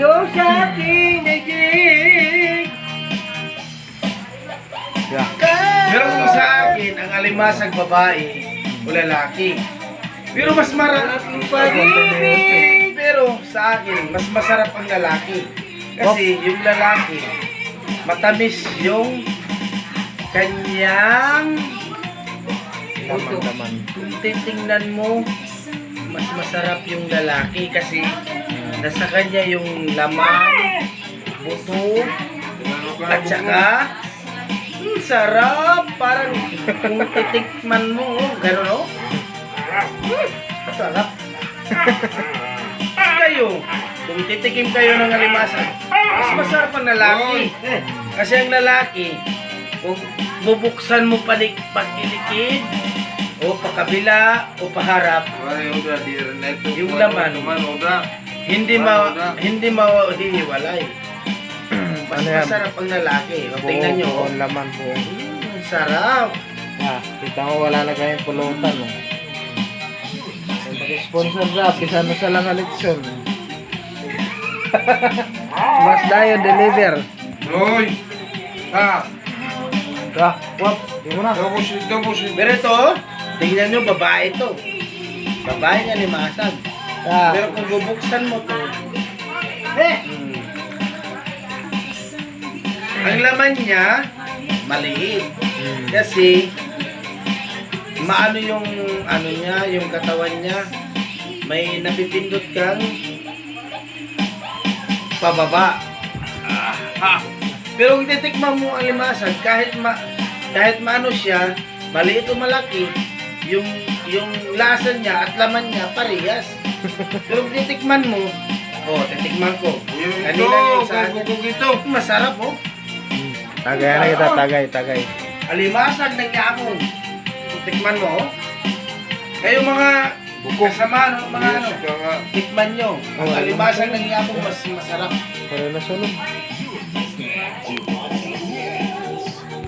puso sa kinig. Yeah. Pero kung sa akin, ang alimasag babae o lalaki. Pero mas marami pag-ibig. Pero sa akin, mas masarap ang lalaki. Kasi yung lalaki, matamis yung kanyang puto. Kung titingnan mo, mas masarap yung lalaki kasi nasa kanya yung laman, buto, at saka sarap. Parang kung titikman mo, gano'n o? Sarap. Kayo, kung titikim kayo ng alimasan, mas masarap ang lalaki. Kasi ang lalaki, kung bubuksan mo pagkilikid, o pakabila, o paharap, yung laman, hindi mahihiwalay. Mas Ano yan? masarap ang lalaki. O, tingnan nyo. Buong laman po. Sarap. Ah, kita mo wala na kayong pulutan. Oh. Mag-sponsor na, pisa na sa lang eleksyon. Mas dayo deliver. Hoy! Ah! Wap, di mo na. Tapos Pero ito, tingnan nyo, babae ito. Babae nga limasag. Pero kung bubuksan mo to, ang laman niya, maliit. Kasi, maano yung, ano niya, yung katawan niya, may napipindot kang pababa. Pero kung titikman mo ang limasag, kahit maano siya, maliit o malaki, yung lasa niya at laman niya parehas. Pero kung titikman mo, titikman ko. Kanina yung sa akin, masarap oh. Tagay na kita, tagay. Alimasag ng yamon. Kung tikman mo oh. Kayo mga kasama, mga ano, tikman nyo. Ang alimasag ng yamon mas masarap. Pero nasunod.